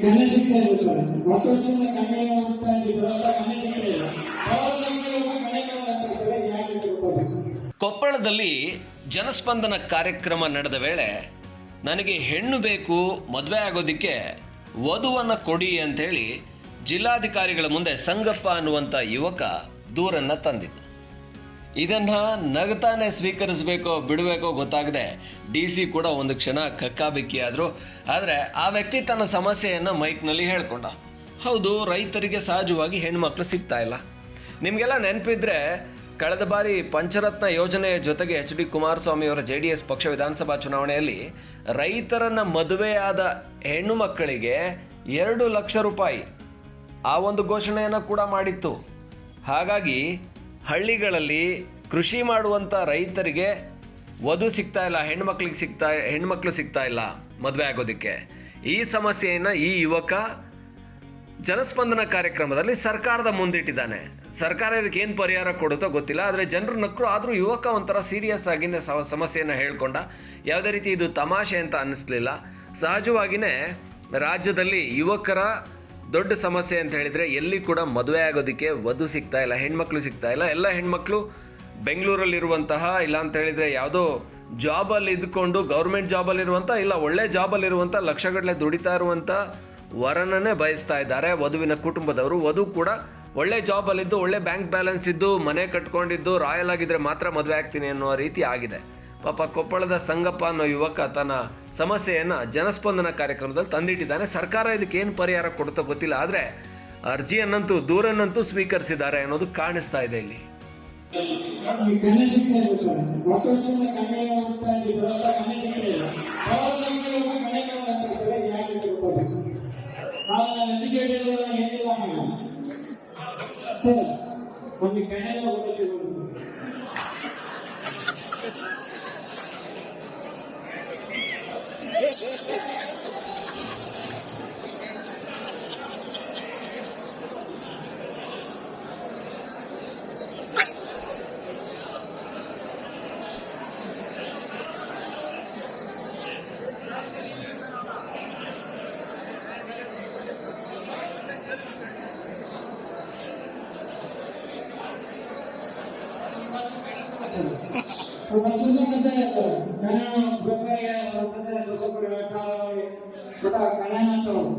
ಕಣ್ಣೆ ಸಿಗ್ತಾ ಇರ್ತಾರೆ ಹೊಸ ವರ್ಷದ ಕಣ್ಣೆ ಹೋಗ್ತಾ ಇದ್ರು ಕಣ್ಣೆ ಸಿಗ್ತಿಲ್ಲ. ಕೊಪ್ಪಳದಲ್ಲಿ ಜನಸ್ಪಂದನ ಕಾರ್ಯಕ್ರಮ ನಡೆದ ವೇಳೆ ನನಗೆ ಹೆಣ್ಣು ಬೇಕು, ಮದುವೆ ಆಗೋದಕ್ಕೆ ವಧುವನ್ನು ಕೊಡಿ ಅಂಥೇಳಿ ಜಿಲ್ಲಾಧಿಕಾರಿಗಳ ಮುಂದೆ ಸಂಗಪ್ಪ ಅನ್ನುವಂಥ ಯುವಕ ದೂರನ್ನು ತಂದಿದ್ದ. ಇದನ್ನು ನಗತಾನೆ ಸ್ವೀಕರಿಸಬೇಕೋ ಬಿಡಬೇಕೋ ಗೊತ್ತಾಗದೆ DC ಕೂಡ ಒಂದು ಕ್ಷಣ ಕಕ್ಕಾಬಿಕ್ಕಿಯಾದರು. ಆದರೆ ಆ ವ್ಯಕ್ತಿ ತನ್ನ ಸಮಸ್ಯೆಯನ್ನು ಮೈಕ್ನಲ್ಲಿ ಹೇಳ್ಕೊಂಡ. ಹೌದು, ರೈತರಿಗೆ ಸಹಜವಾಗಿ ಹೆಣ್ಮಕ್ಳು ಸಿಗ್ತಾ ಇಲ್ಲ. ನಿಮಗೆಲ್ಲ ನೆನಪಿದ್ರೆ ಕಳೆದ ಬಾರಿ ಪಂಚರತ್ನ ಯೋಜನೆಯ ಜೊತೆಗೆ HD ಕುಮಾರಸ್ವಾಮಿಯವರ JDS ಪಕ್ಷ ವಿಧಾನಸಭಾ ಚುನಾವಣೆಯಲ್ಲಿ ರೈತರನ್ನ ಮದುವೆಯಾದ ಹೆಣ್ಣು ಮಕ್ಕಳಿಗೆ 2 ಲಕ್ಷ ರೂಪಾಯಿ ಆ ಒಂದು ಘೋಷಣೆಯನ್ನು ಕೂಡ ಮಾಡಿತ್ತು. ಹಾಗಾಗಿ ಹಳ್ಳಿಗಳಲ್ಲಿ ಕೃಷಿ ಮಾಡುವಂಥ ರೈತರಿಗೆ ವಧು ಸಿಗ್ತಾ ಇಲ್ಲ, ಹೆಣ್ಮಕ್ಳು ಸಿಗ್ತಾ ಇಲ್ಲ ಮದುವೆ ಆಗೋದಕ್ಕೆ. ಈ ಸಮಸ್ಯೆಯನ್ನು ಈ ಯುವಕ ಜನಸ್ಪಂದನ ಕಾರ್ಯಕ್ರಮದಲ್ಲಿ ಸರ್ಕಾರದ ಮುಂದಿಟ್ಟಿದ್ದಾನೆ. ಸರ್ಕಾರ ಇದಕ್ಕೆ ಏನು ಪರಿಹಾರ ಕೊಡುತ್ತೋ ಗೊತ್ತಿಲ್ಲ. ಆದರೆ ಜನರು ನಕ್ಕರು. ಆದರೂ ಯುವಕ ಒಂಥರ ಸೀರಿಯಸ್ ಆಗಿನೇ ಸಮಸ್ಯೆಯನ್ನು ಹೇಳ್ಕೊಂಡ. ಯಾವುದೇ ರೀತಿ ಇದು ತಮಾಷೆ ಅಂತ ಅನ್ನಿಸ್ಲಿಲ್ಲ. ಸಹಜವಾಗಿಯೇ ರಾಜ್ಯದಲ್ಲಿ ಯುವಕರ ದೊಡ್ಡ ಸಮಸ್ಯೆ ಅಂತ ಹೇಳಿದರೆ ಎಲ್ಲಿ ಕೂಡ ಮದುವೆ ಆಗೋದಕ್ಕೆ ವಧು ಸಿಗ್ತಾ ಇಲ್ಲ, ಹೆಣ್ಮಕ್ಳು ಸಿಗ್ತಾ ಇಲ್ಲ. ಎಲ್ಲ ಹೆಣ್ಮಕ್ಳು ಬೆಂಗಳೂರಲ್ಲಿರುವಂತಹ, ಇಲ್ಲ ಅಂತ ಹೇಳಿದರೆ ಯಾವುದೋ ಜಾಬಲ್ಲಿ ಇದ್ಕೊಂಡು ಗೌರ್ಮೆಂಟ್ ಜಾಬಲ್ಲಿರುವಂಥ, ಇಲ್ಲ ಒಳ್ಳೆ ಜಾಬಲ್ಲಿರುವಂಥ, ಲಕ್ಷಗಟ್ಟಲೆ ದುಡಿತಾ ಇರುವಂಥ ವರನನ್ನೇ ಬಯಸ್ತಾ ಇದ್ದಾರೆ ವಧುವಿನ ಕುಟುಂಬದವರು. ವಧು ಕೂಡ ಒಳ್ಳೆ ಜಾಬಲ್ಲಿದ್ದು, ಒಳ್ಳೆ ಬ್ಯಾಂಕ್ ಬ್ಯಾಲೆನ್ಸ್ ಇದ್ದು, ಮನೆ ಕಟ್ಕೊಂಡಿದ್ದು, ರಾಯಲ್ ಆಗಿದ್ರೆ ಮಾತ್ರ ಮದುವೆ ಆಗ್ತೀನಿ ಅನ್ನೋ ರೀತಿ ಆಗಿದೆ. ಪಾಪ ಕೊಪ್ಪಳದ ಸಂಗಪ್ಪ ಅನ್ನೋ ಯುವಕ ತನ್ನ ಸಮಸ್ಯೆಯನ್ನು ಜನಸ್ಪಂದನ ಕಾರ್ಯಕ್ರಮದಲ್ಲಿ ತಂದಿಟ್ಟಿದ್ದಾನೆ. ಸರ್ಕಾರ ಇದಕ್ಕೆ ಏನು ಪರಿಹಾರ ಕೊಡುತ್ತೋ ಗೊತ್ತಿಲ್ಲ. ಆದರೆ ಅರ್ಜಿಯನ್ನಂತೂ ದೂರನ್ನಂತೂ ಸ್ವೀಕರಿಸಿದ್ದಾರೆ ಅನ್ನೋದು ಕಾಣಿಸ್ತಾ ಇದೆ ಇಲ್ಲಿ. Karena